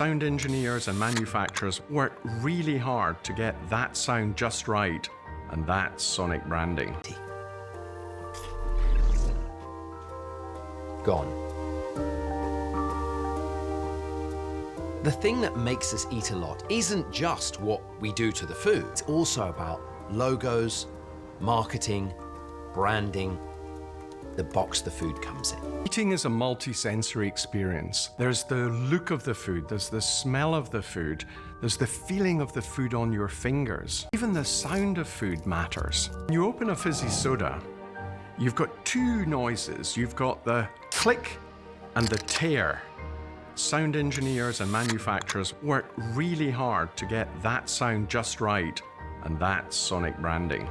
Sound engineers and manufacturers work really hard to get that sound just right, and that's sonic branding. Gone. The thing that makes us eat a lot isn't just what we do to the food. It's also about logos, marketing, branding, the box the food comes in. Eating is a multisensory experience. There's the look of the food, there's the smell of the food, there's the feeling of the food on your fingers. Even the sound of food matters. When you open a fizzy soda, you've got two noises. You've got the click and the tear. Sound engineers and manufacturers work really hard to get that sound just right, and that's sonic branding.